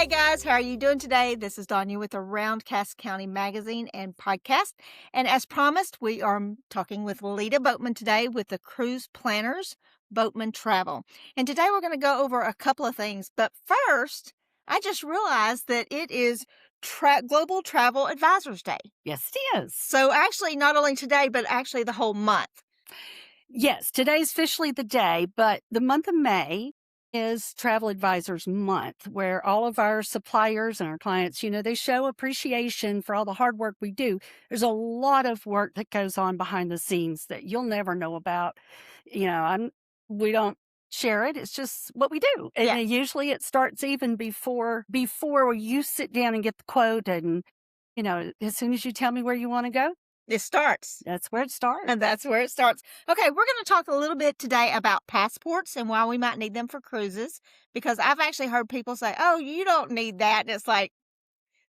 Hey guys, how are you doing today? This is Danya with the Roundcast County Magazine and Podcast. And as promised, we are talking with Leita Boatman today with the Cruise Planners, Boatman Travel. And today we're going to go over a couple of things. But first, I just realized that it is Global Travel Advisors Day. Yes, it is. So actually, not only today, but actually the whole month. Yes, today's officially the day, but the month of May is Travel Advisors Month, where all of our suppliers and our clients, they show appreciation for all the hard work we do. There's a lot of work that goes on behind the scenes that you'll never know about. We don't share it. It's just what we do. Yeah. And usually it starts even before you sit down and get the quote. And, as soon as you tell me where you want to go, It starts. that's where it starts. And that's where it starts. Okay, we're going to talk a little bit today about passports and why we might need them for cruises, because I've actually heard people say, oh, you don't need that. And it's like,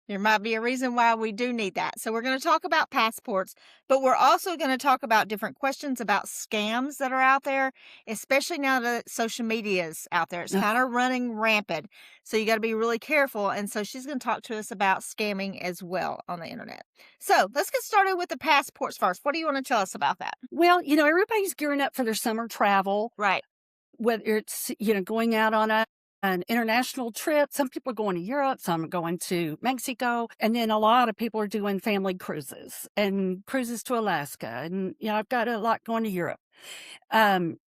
there might be a reason why we do need that. So we're going to talk about passports, but we're also going to talk about different questions about scams that are out there, especially now that social media is out there. It's kind of running rampant. So you got to be really careful. And so she's going to talk to us about scamming as well on the internet. So let's get started with the passports first. What do you want to tell us about that? Well, everybody's gearing up for their summer travel, Right. whether it's, going out on an international trip. Some people are going to Europe, some are going to Mexico, and then a lot of people are doing family cruises and cruises to Alaska. And, I've got a lot going to Europe. Do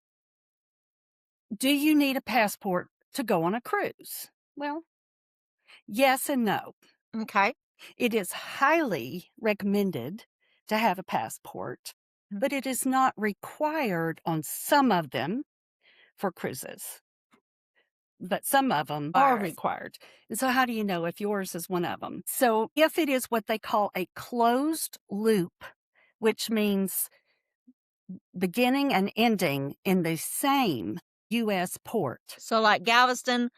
you need a passport to go on a cruise? Well, yes and no. Okay. It is highly recommended to have a passport, but it is not required on some of them for cruises. But some of them are required. And so how do you know if yours is one of them? So if it is what they call a closed loop, which means beginning and ending in the same U.S. port. So like Galveston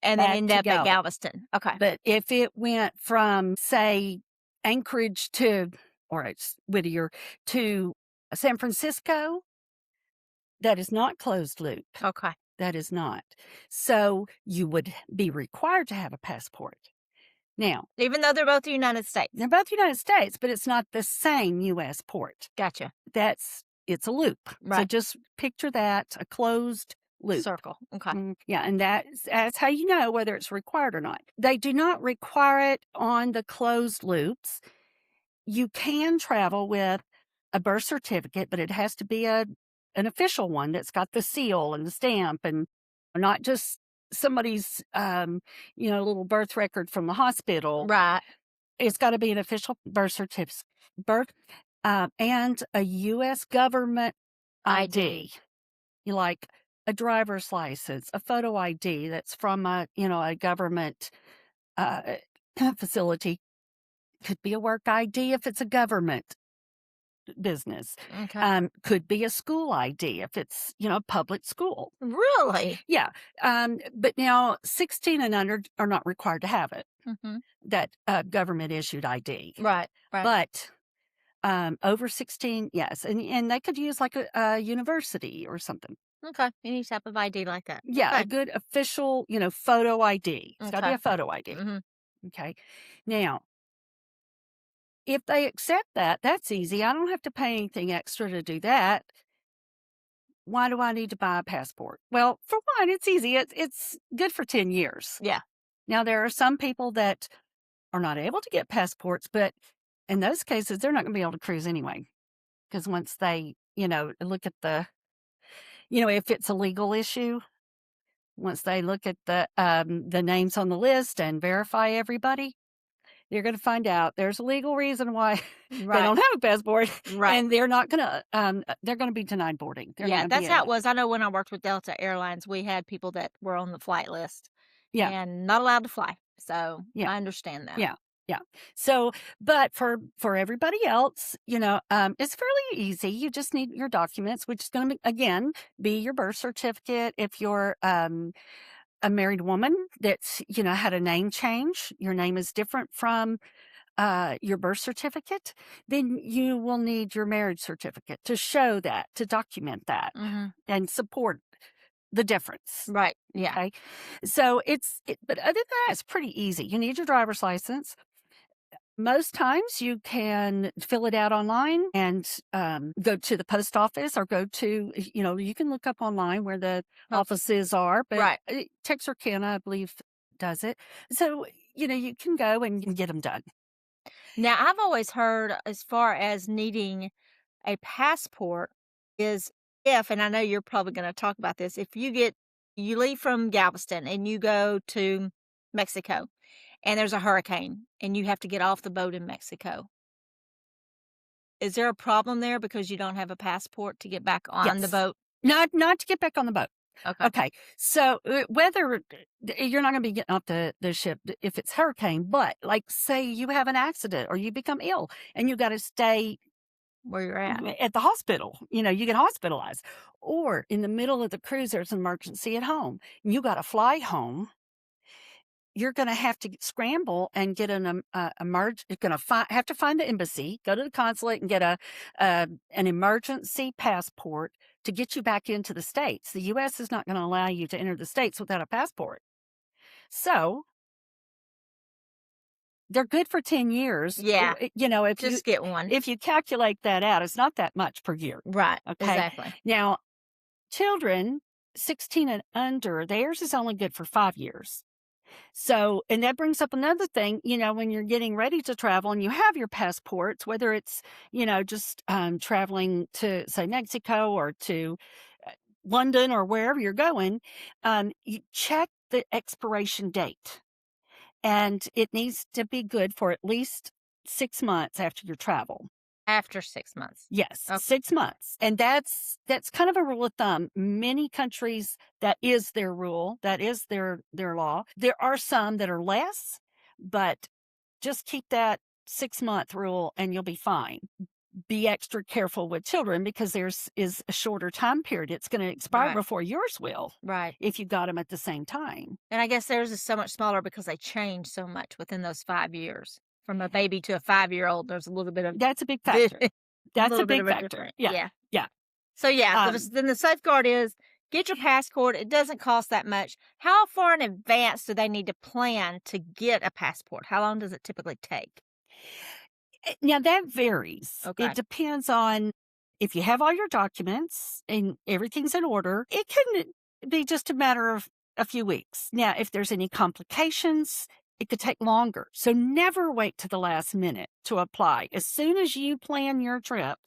and then end up at Galveston. Okay. But if it went from, say, Anchorage or it's Whittier to San Francisco, that is not closed loop. Okay. That is not. So you would be required to have a passport. Now, even though they're both the United States. They're both United States, but it's not the same U.S. port. Gotcha. It's a loop. Right. So just picture that, a closed loop. Circle. Okay. Yeah, and that's how you know whether it's required or not. They do not require it on the closed loops. You can travel with a birth certificate, but it has to be an official one that's got the seal and the stamp, and not just somebody's little birth record from the hospital. Right. It's got to be an official birth certificate, and a U.S. government ID. You like a driver's license, a photo ID that's from a government facility. Could be a work ID if it's a government business. Okay. Could be a school ID if it's, public school. Really? Yeah. But now 16 and under are not required to have it. Mm-hmm. That government issued ID. Right. But over 16, yes. And they could use like a university or something. Okay. Any type of ID like that. Yeah. Okay. A good official, photo ID. It's got to be a photo ID. Mm-hmm. Okay. Now, if they accept that, that's easy. I don't have to pay anything extra to do that. Why do I need to buy a passport? Well, for one, it's easy. It's good for 10 years. Yeah. Now, there are some people that are not able to get passports, but in those cases, they're not going to be able to cruise anyway. Because once they, look at if it's a legal issue, once they look at the names on the list and verify everybody, you're going to find out there's a legal reason why they don't have a passport, and they're not going to. They're going to be denied boarding. That's how it was. I know when I worked with Delta Airlines, we had people that were on the flight list, and not allowed to fly. So I understand that. Yeah. So, but for everybody else, it's fairly easy. You just need your documents, which is going to again be your birth certificate. If you're a married woman that's, had a name change, your name is different from your birth certificate, then you will need your marriage certificate to show that, to document that, and support the difference. Right. Yeah. Okay. So but other than that, it's pretty easy. You need your driver's license. Most times you can fill it out online and go to the post office or go to, you can look up online where the Oh, offices are, but right. Texarkana, I believe, does it. So, you can go and get them done. Now, I've always heard as far as needing a passport is if, and I know you're probably going to talk about this, if you leave from Galveston and you go to Mexico and there's a hurricane and you have to get off the boat in Mexico. Is there a problem there because you don't have a passport to get back on the Yes. boat? Not to get back on the boat. Okay. Okay. So whether you're not going to be getting off the ship if it's hurricane, but like say you have an accident or you become ill and you got to stay Where you're at. at the hospital, you get hospitalized, or in the middle of the cruise, there's an emergency at home. And you got to fly home. You're going to have to scramble and get You're going to have to find the embassy, go to the consulate, and get an emergency passport to get you back into the States. The U.S. is not going to allow you to enter the States without a passport. So they're good for 10 years. Yeah. If Get one. if you calculate that out, it's not that much per year. Right. Okay. Exactly. Now, children 16 and under, theirs is only good for 5 years. So, and that brings up another thing, when you're getting ready to travel and you have your passports, whether it's, just traveling to, say, Mexico or to London or wherever you're going, you check the expiration date. And it needs to be good for at least 6 months after your travel. After 6 months. Yes, Okay. 6 months. And that's kind of a rule of thumb. Many countries, that is their rule, that is their law. There are some that are less, but just keep that 6-month rule and you'll be fine. Be extra careful with children because is a shorter time period. It's going to expire Right. before yours will Right. if you got them at the same time. And I guess theirs is so much smaller because they change so much within those 5 years. From a baby to a 5-year-old, there's a little bit of That's a big factor. That's a big a factor. difference. Yeah. Yeah. Yeah. So, yeah, Um, then the safeguard is get your passport. It doesn't cost that much. How far in advance do they need to plan to get a passport? How long does it typically take? Now that varies. Okay. It depends on if you have all your documents and everything's in order, it can be just a matter of a few weeks. Now, if there's any complications, it could take longer. So never wait to the last minute to apply. As soon as you plan your trips,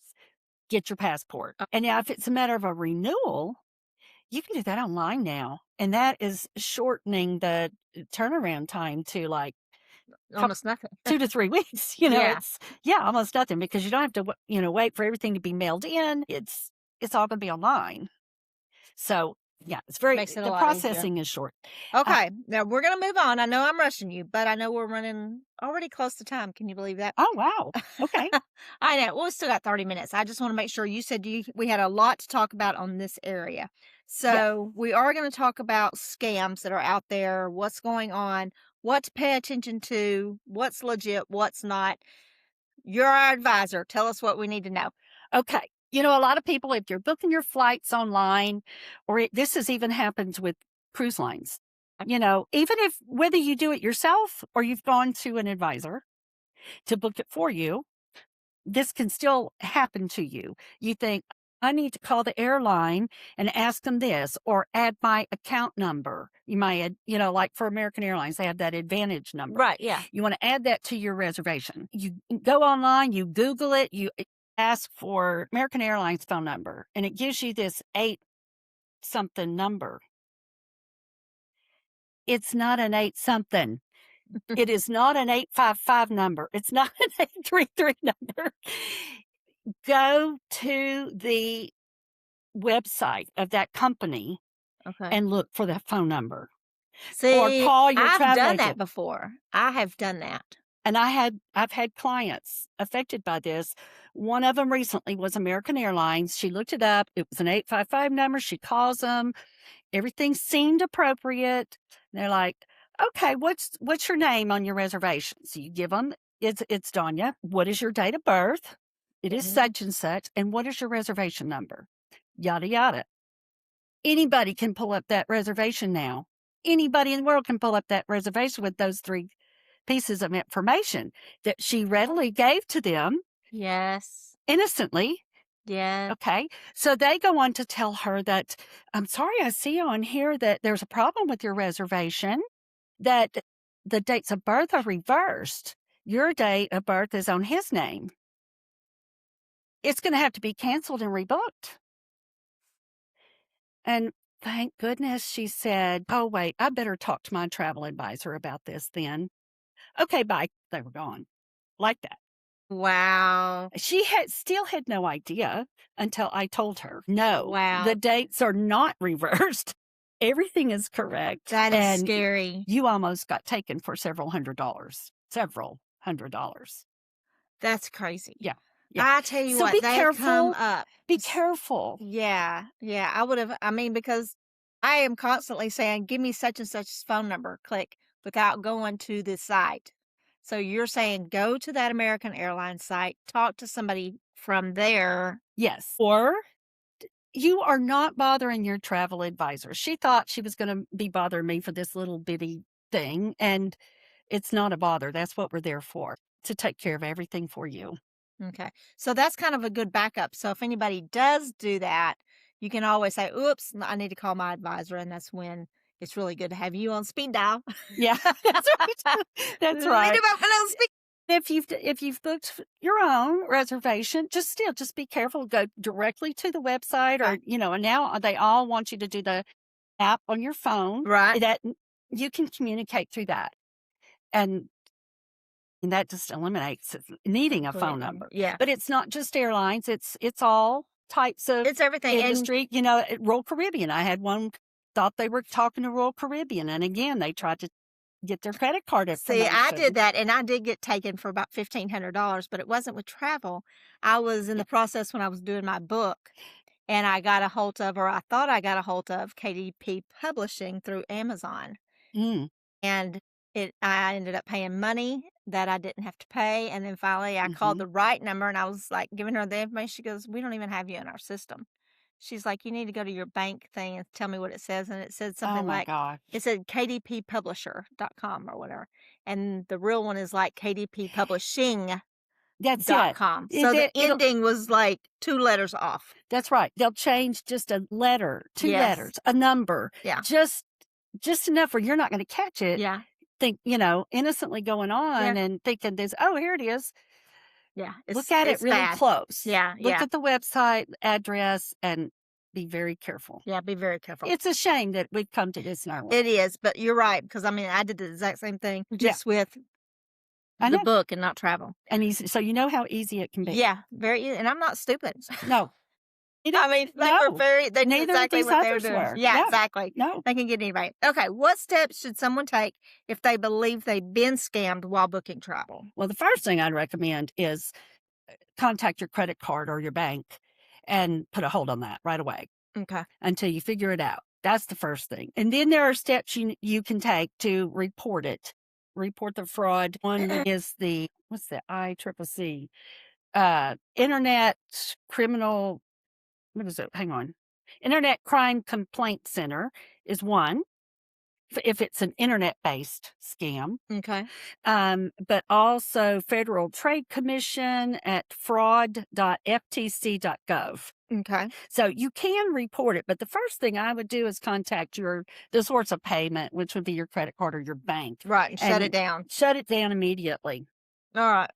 get your passport. And now if it's a matter of a renewal, you can do that online now. And that is shortening the turnaround time to like Almost nothing. 2 to 3 weeks, Yeah. it's almost nothing because you don't have to wait for everything to be mailed in. It's all gonna be online. So, yeah, Makes it a the lot easier. processing is short. Okay. Now we're going to move on. I know I'm rushing you, but I know we're running already close to time. Can you believe that? Oh, wow. Okay. I know. Well, we still got 30 minutes. I just want to make sure you said we had a lot to talk about on this area. Yes. So we are going to talk about scams that are out there, what's going on, what to pay attention to, what's legit, what's not. You're our advisor. Tell us what we need to know. Okay. A lot of people, if you're booking your flights online, or this has even happened with cruise lines, even if whether you do it yourself or you've gone to an advisor to book it for you, this can still happen to you. You think, I need to call the airline and ask them this or add my account number. You might add, like for American Airlines, they have that advantage number. Right. Yeah. You want to add that to your reservation. You go online, you Google it, you ask for American Airlines phone number, and it gives you this 8 something number. It's not an 8 something. It is not an 855 number. It's not an 833 number. Go to the website of that company Okay. and look for that phone number. See, or call your I've travel done that agent. before. I have done that. And I've had clients affected by this. One of them recently was American Airlines. She looked it up. It was an 855 number. She calls them. Everything seemed appropriate. They're like, okay, what's your name on your reservation? So you give them, it's Danya. What is your date of birth? It is Mhm. such and such. And what is your reservation number? Yada, yada. Anybody can pull up that reservation now. Anybody in the world can pull up that reservation with those 3 pieces of information that she readily gave to them Yes. innocently. Yes. Okay. So they go on to tell her that, I'm sorry, I see on here that there's a problem with your reservation, that the dates of birth are reversed. Your date of birth is on his name. It's going to have to be canceled and rebooked. And thank goodness she said, oh, wait, I better talk to my travel advisor about this then. Okay, bye. They were gone like that. Wow. She still had no idea until I told her, no, Wow. the dates are not reversed. Everything is correct. That is And scary. you almost got taken for several hundred dollars. Several $100s. That's crazy. Yeah. Yeah. I tell you So what, be they come careful. up. Be careful. Yeah, yeah. I mean, because I am constantly saying, give me such and such phone number, click, without going to the site. So you're saying go to that American Airlines site, talk to somebody from there. Yes. Or you are not bothering your travel advisor. She thought she was going to be bothering me for this little bitty thing, and it's not a bother. That's what we're there for, to take care of everything for you. Okay. So that's kind of a good backup. So if anybody does do that, you can always say, oops, I need to call my advisor. And that's when it's really good to have you on speed dial. Yeah, that's right. That's right. Leita Boatman on speed. If you've booked your own reservation, just be careful. Go directly to the website, or and now they all want you to do the app on your phone. Right. That you can communicate through that, and that just eliminates needing a phone Completely. number. Yeah. But it's not just airlines; it's all types of It's everything. And industry. At Royal Caribbean, I had one thought they were talking to Royal Caribbean, and again they tried to get their credit card see, I information. did that and I did get taken for about $1,500, but it wasn't with travel. I was in the process when I was doing my book and I got a hold of, or I thought I got a hold of KDP Publishing through Amazon. Mm, And I ended up paying money that I didn't have to pay. And then finally I called mhm. the right number and I was like giving her the information. She goes, we don't even have you in our system. She's like, you need to go to your bank thing and tell me what it says. And it said Oh something my like, gosh. it said kdppublisher.com or whatever. And the real one is like kdppublishing.com. That's it. So the It'll ending was like 2 letters off. That's right. They'll change just a letter, 2 Yes. letters, a number, Yeah. just enough where you're not gonna catch it. Yeah. Think, innocently going on Yeah. and thinking this, "Oh, here it is." Yeah. Look at it It's really bad. close. Yeah. Look Yeah. at the website address and be very careful. Yeah. Be very careful. It's a shame that we've come to this in our life. It is, but you're right, because I mean, I did the exact same thing, Yeah. just with I the know. book and not travel. And so you know how easy it can be. Yeah, very and I'm not stupid. No. I mean, they were No. they knew Neither of exactly these what they were others doing. were. Yeah, Yeah. exactly. No. They can get anybody. Okay, what steps should someone take if they believe they've been scammed while booking travel? Well, the first thing I'd recommend is contact your credit card or your bank and put a hold on that right away Okay. until you figure it out. That's the first thing. And then there are steps you can take to report it. Report the fraud. One is what's the ICCC? Internet Criminal, what is it? Hang on. Internet Crime Complaint Center is one, if it's an internet-based scam. Okay. But also Federal Trade Commission at fraud.ftc.gov. Okay. So you can report it, but the first thing I would do is contact the source of payment, which would be your credit card or your bank. Right, and shut it down. Shut it down immediately. All right.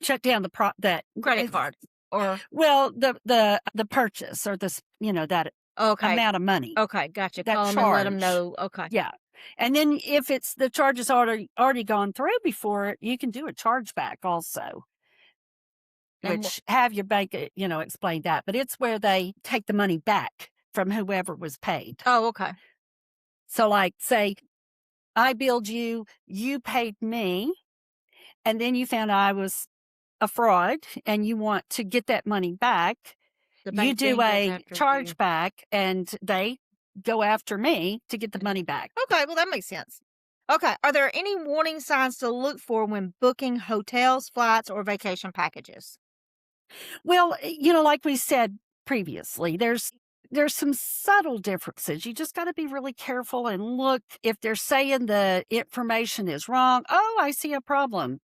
Shut down that Credit card or well, the purchase or that okay. amount of money. Okay, gotcha. That Call them and let them charge. know. Okay. Yeah. And then if it's the charge has already gone through before, you can do a chargeback also, And which have your bank, explain that. But it's where they take the money back from whoever was paid. oh, okay. So like, say, I billed you, you paid me, and then you found I was a fraud and you want to get that money back. The You bank then do goes a after you. chargeback and they go after me to get the money back. Okay, well, that makes sense. Okay, are there any warning signs to look for when booking hotels, flights, or vacation packages? Well, like we said previously, there's there's some subtle differences. You just gotta be really careful and look if they're saying the information is wrong. "Oh, I see a problem."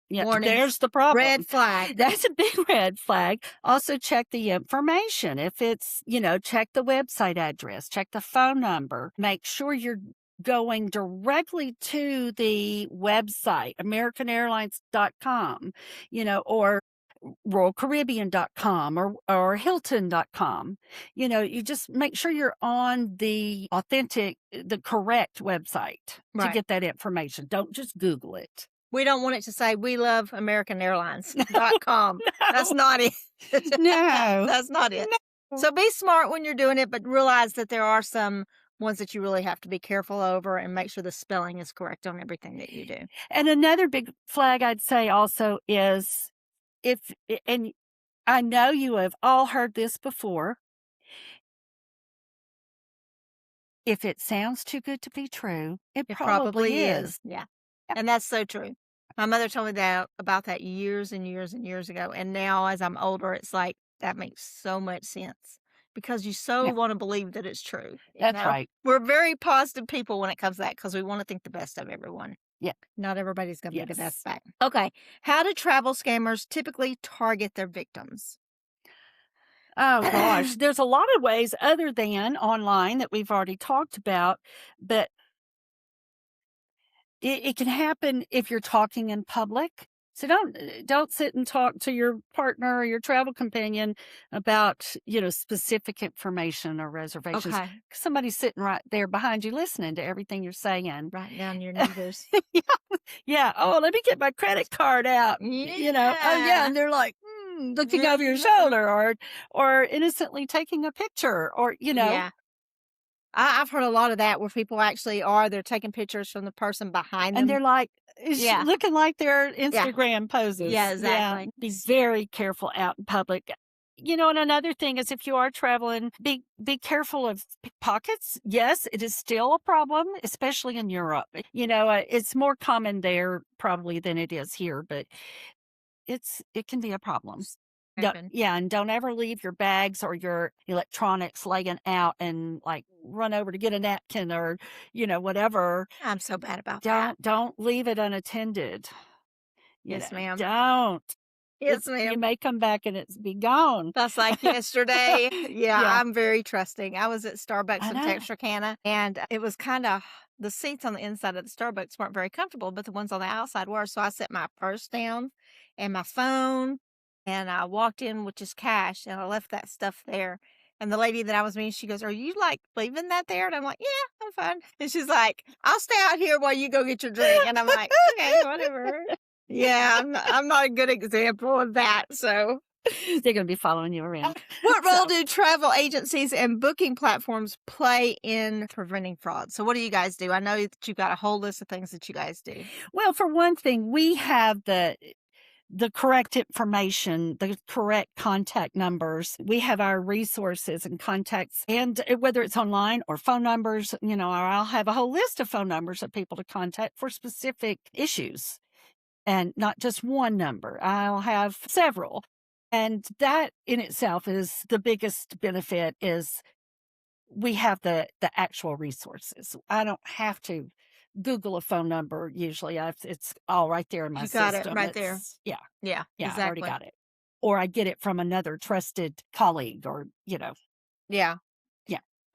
Yeah, Warning, there's the problem. red flag. That's a big red flag. Also, check the information. If it's, check the website address, check the phone number. Make sure you're going directly to the website, AmericanAirlines.com, or RoyalCaribbean.com or Hilton.com. You just make sure you're on the correct website to Right. get that information. Don't just Google it. We don't want it to say, "We love No, AmericanAirlines.com." That's no. not it. No. That's not it. No. So be smart when you're doing it, but realize that there are some ones that you really have to be careful over and make sure the spelling is correct on everything that you do. And another big flag I'd say also is and I know you have all heard this before. If it sounds too good to be true, it It probably probably is. is. Yeah. Yep. And that's so true. My mother told me that about that years and years and years ago. And now as I'm older, it's like that makes so much sense because you so Yeah, want to believe that it's true. that's right. We're very positive people when it comes to that because we want to think the best of everyone. Yeah. Not everybody's going to be the best Yes. back. Okay. How do travel scammers typically target their victims? Oh gosh, there's a lot of ways other than online that we've already talked about, but it can happen if you're talking in public. So don't sit and talk to your partner or your travel companion about, specific information or reservations. Okay. 'Cause somebody's sitting right there behind you listening to everything you're saying. Write down your numbers. Yeah. Yeah. Oh, let me get my credit card out. Oh yeah. Yeah. And they're like, looking over your shoulder or innocently taking a picture Yeah. I've heard a lot of that where people actually they're taking pictures from the person behind and them. they're like, it's Yeah. looking like their Yeah. Instagram Yeah, poses. Yeah. exactly. Be very careful out in public. And another thing is if you are traveling, be careful of pickpockets. Yes, it is still a problem, especially in Europe. It's more common there probably than it is here, but it can be a problem. Happen. Yeah, and don't ever leave your bags or your electronics laying out and like run over to get a napkin or whatever. I'm so bad about that. Don't leave it unattended. Yes, ma'am. Don't. Yes, You ma'am. may come back and it's be gone. That's like yesterday. Yeah, Yeah, I'm very trusting. I was at Starbucks I in know. Texarkana, and it was kinda the seats on the inside of the Starbucks weren't very comfortable, but the ones on the outside were, so I set my purse down and my phone, and I walked in with just cash, and I left that stuff there, and the lady that I was meeting, she goes, "Are you, like, leaving that there?" And I'm like, "Yeah, I'm fine." And she's like, "I'll stay out here while you go get your drink." And I'm like, "Okay, whatever." Yeah, I'm not a good example of that, so They're gonna be following you around. what role So, do travel agencies and booking platforms play in preventing fraud? So, what do you guys do? I know that you've got a whole list of things that you guys do. well, for one thing, we have the correct information, the correct contact numbers. We have our resources and contacts, and whether it's online or phone numbers, or I'll have a whole list of phone numbers of people to contact for specific issues and not just one number. I'll have several. And that in itself is the biggest benefit is we have the actual resources. I don't have to Google a phone number usually. It's all right there in my You got it system. right there. Yeah, Yeah, yeah, I've already exactly. got it. Or I get it from another trusted colleague or, Yeah. yeah,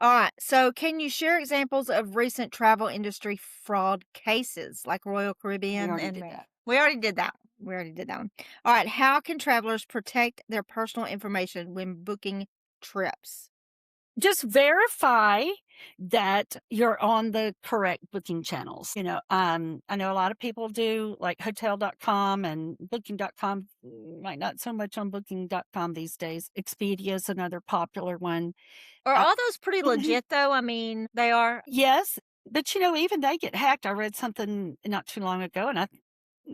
All right. So, can you share examples of recent travel industry fraud cases like Royal we Caribbean already and did that. we already did that. We already did that one. All right. How can travelers protect their personal information when booking trips? Just verify that you're on the correct booking channels. I know a lot of people do like hotel.com and booking.com, might not so much on booking.com these days. Expedia is another popular one. Are Uh, all those pretty mhm, legit though? I mean, they are. yes, but even they get hacked. I read something not too long ago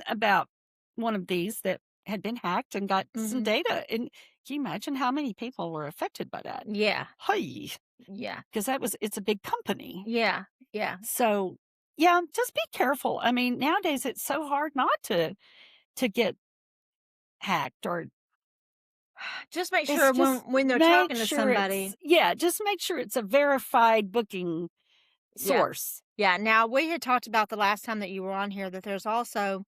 about one of these that had been hacked and got some Mhm. data. And can you imagine how many people were affected by that? Yeah. Hey, Yeah. because it's a big company. Yeah. Yeah. So, yeah, just be careful. I mean, nowadays it's so hard not to get hacked or Just make It's sure just when they're make talking to sure somebody. it's yeah, just make sure it's a verified booking Yeah. source. Yeah. Now, we had talked about the last time that you were on here that there's also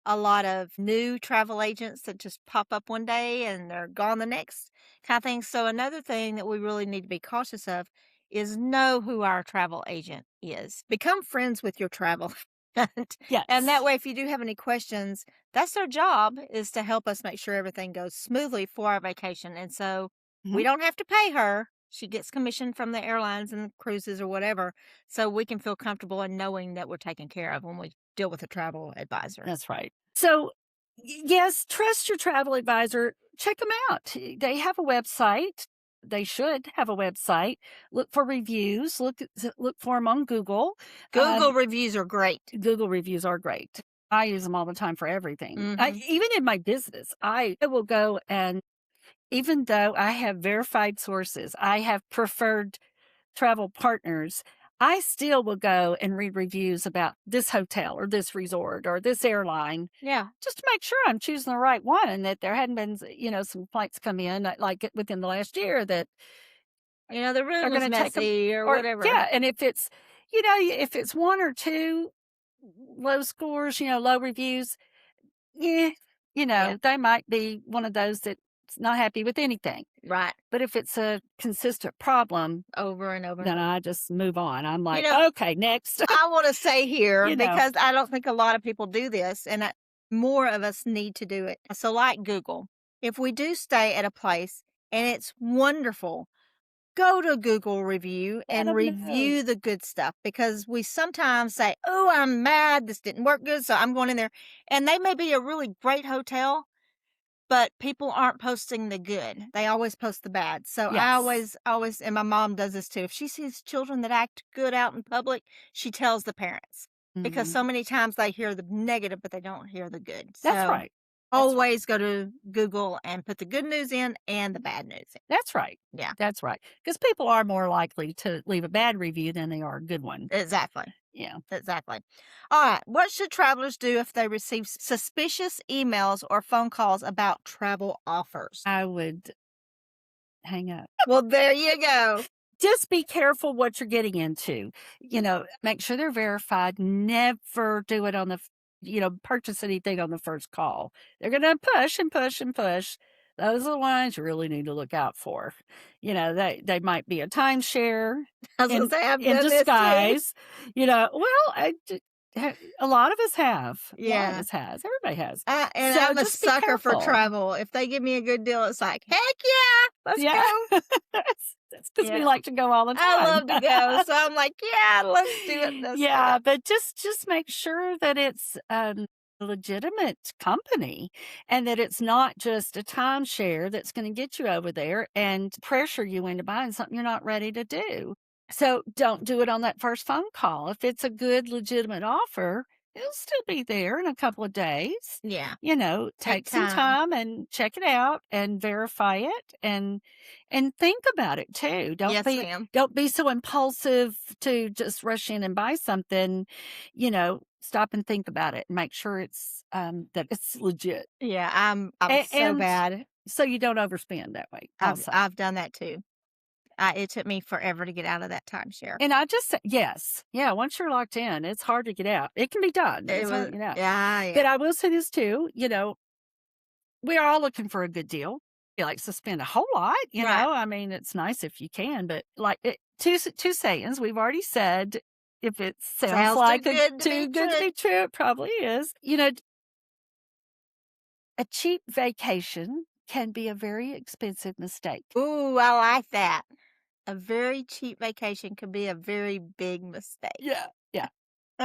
a lot of new travel agents that just pop up one day and they're gone the next kind of thing. So another thing that we really need to be cautious of is know who our travel agent is. Become friends with your travel agent. And that Yes. way, if you do have any questions, that's their job is to help us make sure everything goes smoothly for our vacation. And so Mhm. we don't have to pay her. She gets commission from the airlines and cruises or whatever. So we can feel comfortable in knowing that we're taken care of when we deal with a travel advisor. That's right. So, yes, trust your travel advisor. Check them out. They have a website. They should have a website. Look for reviews. Look for them on Google. Google reviews are great. Google reviews are great. I use them all the time for everything. Mhm. Even in my business, I will go and even though I have verified sources, I have preferred travel partners, I still will go and read reviews about this hotel or this resort or this airline Yeah. just to make sure I'm choosing the right one and that there hadn't been, some flights come in like within the last year that The are room going was to take them messy or or whatever. yeah. And if it's one or two low scores, low reviews, yeah, Yeah. they might be one of those that's not happy with anything. Right. But if it's a consistent problem, Over and over and then over. I just move on. I'm You like, know, "Okay, next." I wanna say here, You know? because I don't think a lot of people do this, and more of us need to do it. So, like Google, if we do stay at a place and it's wonderful, go to Google review Let and 'em know. review the good stuff because we sometimes say, "Oh, I'm mad. This didn't work good, so I'm going in there." And they may be a really great hotel, but people aren't posting the good. They always post the bad. So I Yes. always, and my mom does this too. If she sees children that act good out in public, she tells the parents because Mhm. so many times they hear the negative, but they don't hear the good. That's So right. That's right. always go to Google and put the good news in and the bad news in. That's right. Yeah, That's right. Because people are more likely to leave a bad review than they are a good one. exactly. Yeah. Exactly. All right. What should travelers do if they receive suspicious emails or phone calls about travel offers? I would hang up. Well, there you go. Just be careful what you're getting into. Make sure they're verified. Never do it on purchase anything on the first call. They're going to push and push and push. Those are the ones you really need to look out for. They might be a timeshare I was gonna in say I've in done this too. disguise. Well, a lot of us have. A lot of Yeah. us has. Everybody has. And So I'm a just be sucker for careful. travel. If they give me a good deal, it's like, "Heck yeah, let's Yeah. go." That's because we Yeah. like to go all the I time. love to go, so I'm like, "Yeah, let's do it, let's do Yeah, it." but just make sure that it's, a legitimate company and that it's not just a timeshare that's gonna get you over there and pressure you into buying something you're not ready to do. So, don't do it on that first phone call. If it's a good legitimate offer, it'll still be there in a couple of days. Yeah, take Take some time. time and check it out and verify it and think about it too. Yes, ma'am. Don't be so impulsive to just rush in and buy something, stop and think about it and make sure that it's legit. Yeah, I'm so And bad. so you don't overspend that way also. I've done that too. It took me forever to get out of that timeshare. And I just say yes. Yeah, once you're locked in, it's hard to get out. It can be done, but It it's hard was to get out. yeah, yeah. But I will say this too, we're all looking for a good deal. He likes to spend a whole lot, Right. I mean, it's nice if you can, but like two sayings we've already said, if it sounds Sounds too like a good to be too good to true. be true, it probably is. A cheap vacation can be a very expensive mistake. Ooh, I like that. A very cheap vacation could be a very big mistake. Yeah, yeah,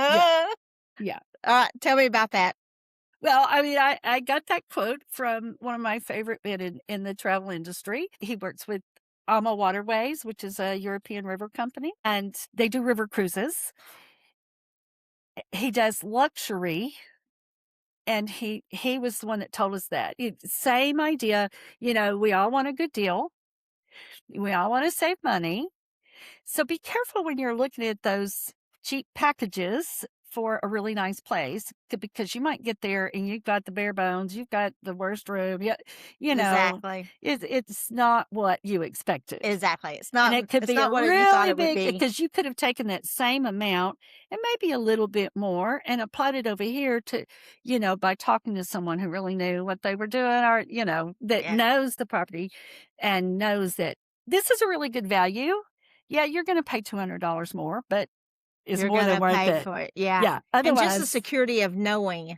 yeah, Uh, yeah. alright, tell me about that. Well, I mean, I got that quote from one of my favorite men in the travel industry. He works with Alma Waterways, which is a European river company, and they do river cruises. He does luxury, and he was the one that told us that. Same idea, we all want a good deal. We all want to save money. So be careful when you're looking at those cheap packages for a really nice place because you might get there and you've got the bare bones, you've got the worst room, you know, Exactly. it's not what you expected. Exactly. And it could It's be a not what you thought really it would big be. because you could have taken that same amount and maybe a little bit more and applied it over here to, by talking to someone who really knew what they were doing or, that Yeah. knows the property and knows that this is a really good value. Yeah, you're going to pay $200 more, but it's You're more than gonna worth pay it. for it. Yeah. Yeah. And just the Otherwise, security of knowing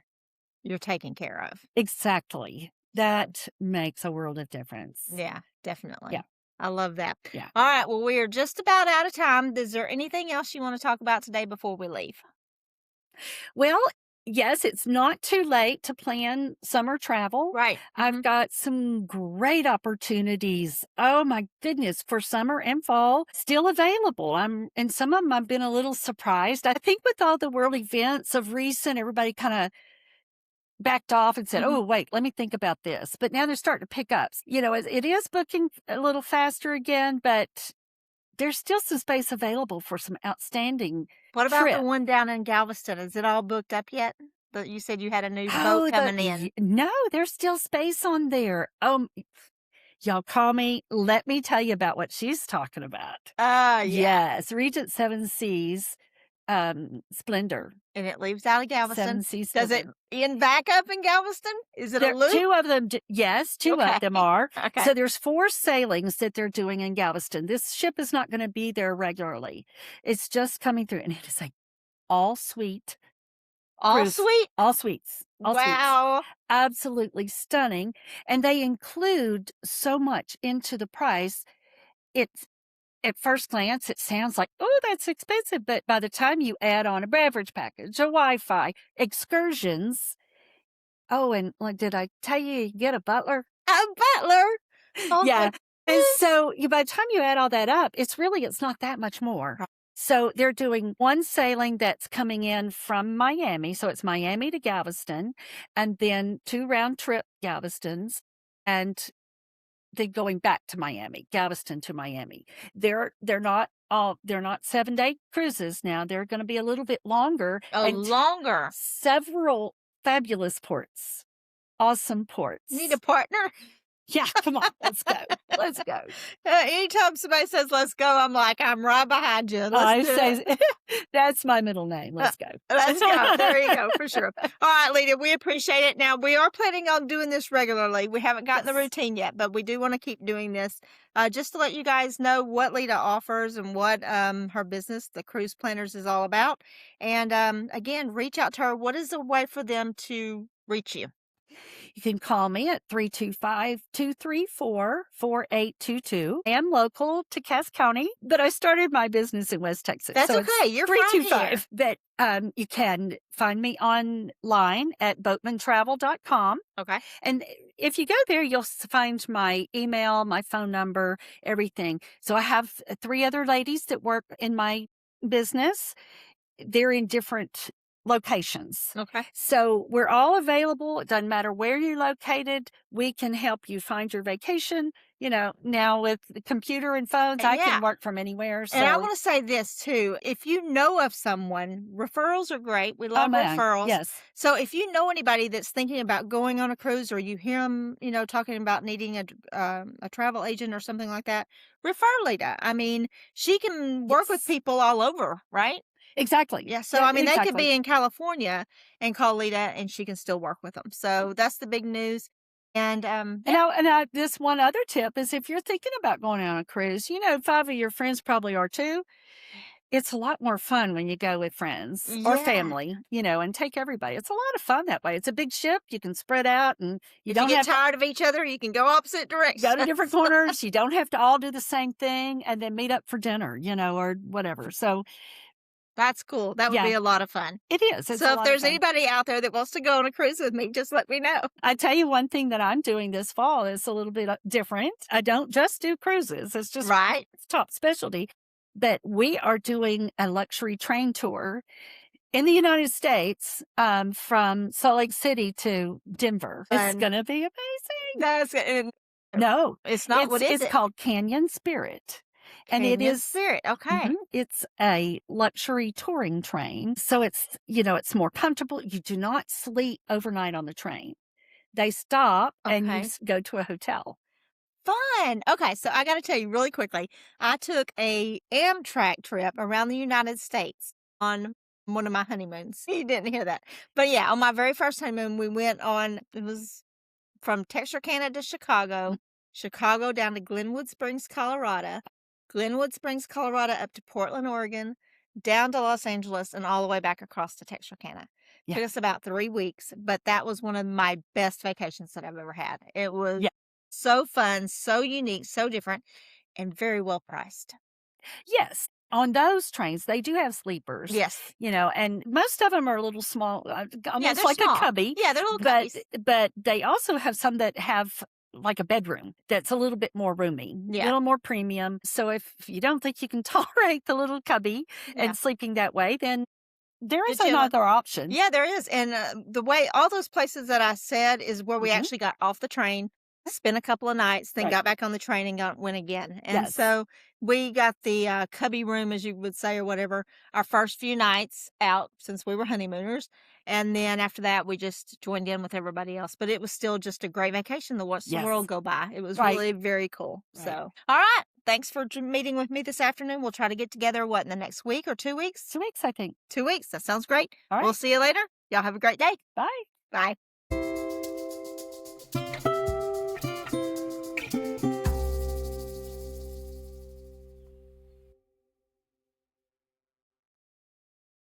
you're taken care of. exactly. So, That makes a world of difference. yeah, Yeah. definitely. I love that. Yeah. All right. Well, we are just about out of time. Is there anything else you want to talk about today before we leave? Well, yes, it's not too late to plan summer travel. Right. I've got some great opportunities. Oh my goodness, for summer and fall still available. And some of them I've been a little surprised. I think with all the world events of recent, everybody kind of backed off and said, Hmm. "Oh, wait, let me think about this." But now they're starting to pick up. It is booking a little faster again, but there's still some space available for some outstanding What about the trips. one down in Galveston? Is it all booked up yet? That you said you had a new boat Oh, coming in. no, there's still space on there. Y'all call me. Let me tell you about what she's talking about. Yeah. Yes, Regent Seven Seas, Splendor. And it leaves out of Galveston. Seven Seas Does it Splendor. end back up in Galveston? Is it a There, loop? two of them. Yes, two Okay. of them are. Okay. So there's 4 sailings that they're doing in Galveston. This ship is not going to be there regularly. It's just coming through, and it is like all suite All cruise, sweet? all suites, all suites. Wow. Absolutely stunning, and they include so much into the price. It's at first glance, it sounds like, "Oh, that's expensive," but by the time you add on a beverage package, a Wi-Fi, excursions. Oh, and, like, did I tell you get a butler? A butler? Oh, Yeah, and goodness. so, by the time you add all that up, it's not that much more. Right. So, they're doing 1 sailing that's coming in from Miami, so it's Miami to Galveston, and then 2 round trip Galvestons, and then going back to Miami, Galveston to Miami. They're not 7-day cruises now, they're gonna be a little bit longer Oh, and longer. several fabulous ports, awesome Need ports. a partner? Yeah, come on, let's go. Let's go. Anytime somebody says, "Let's go," I'm like, "I'm right behind you. Let's I do it." say that's my middle name. Uh, Let's go. let's go. There you go, for sure. All right, Lita, we appreciate it. Now, we are planning on doing this regularly. We haven't gotten the Yes. routine yet, but we do want to keep doing this just to let you guys know what Lita offers and what her business, the Cruise Planners, is all about. And again, reach out to her. What is the way for them to reach you? You can call me at 325-234-4822. I am local to Cass County, but I started my business in West Texas. That's So okay. it's You're from here. 325. But you can find me online at boatmantravel.com. Okay. And if you go there, you'll find my email, my phone number, everything. So I have 3 other ladies that work in my business. They're in different locations. Okay. So we're all available. It doesn't matter where you're located. We can help you find your vacation. Now with the computer and phones, I Yeah. can work from anywhere. And I So, want to say this too. If you know of someone, referrals are great. We oh love man, referrals. yes, So if you know anybody that's thinking about going on a cruise or you hear them, talking about needing a travel agent or something like that, refer Lita. I mean, she can work with yes, people all over, right? exactly. Yeah. So, Yeah, I mean, they could exactly. be in California and call Lita and she can still work with them. So that's the big news. And And yeah, this one other tip is if you're thinking about going on a cruise, 5 of your friends probably are too. It's a lot more fun when you go with friends or yeah. family, and take everybody. It's a lot of fun that way. It's a big ship. You can spread out and you If you don't get have to tired of each other, you can go opposite go to different directions. corners. You don't have to all do the same thing and then meet up for dinner, or whatever. So, That's cool. That would yeah, be a lot of fun. it is. It's a So if lot of there's fun. anybody out there that wants to go on a cruise with me, just let me know. I tell you one thing that I'm doing this fall is a little bit different. I don't just do cruises. It's just Right? it's top specialty. But we are doing a luxury train tour in the United States, from Salt Lake City to Denver. It's And gonna be amazing. that's and No, it's not what is it's it? called Canyon Spirit. And it Canyon is Spirit. Okay. it's a luxury touring train, so it's more comfortable. You do not sleep overnight on the train. They stop and you Okay. go to a hotel. Fun. Okay, so I got to tell you really quickly. I took a Amtrak trip around the United States on one of my honeymoons. You didn't hear that. But yeah, on my very first honeymoon, we went on it was from Texarkana to Mm, Chicago, Chicago down to Glenwood Springs, Colorado, Glenwood Springs, Colorado up to Portland, Oregon, down to Los Angeles, and all the way back across to Texarkana. yeah, Took us about 3 weeks, but that was one of my best vacations that I've ever had. It was yeah. so fun, so unique, so different, and very well priced. Yes, on those trains, they do have sleepers, Yes. and most of them are a little small, Yeah, almost they're like a small. cubby, Yeah, they're little but cubbies. they also have some that have, like, a bedroom that's a little bit more roomy, a Yeah, little more premium, so if you don't think you can tolerate the little cubby yeah. and sleeping that way, then there is Did you another option. Yeah, there is, and, the way all those places that I said is where we Mhm. actually got off the train, spent a couple of nights, then Right. got back on the train and went again, and Yes. so we got the, cubby room, as you would say, or whatever, our first few nights out since we were honeymooners, and then after that, we just joined in with everybody else, but it was still just a great vacation to watch the world Yes. go by. It was Right. really very cool, Right. so alright, thanks for meeting with me this afternoon. We'll try to get together, what, in the next week or 2 weeks? 2 weeks, I think. 2 weeks, that sounds great. All We'll right. see you later. Y'all have a great day. Bye. Bye.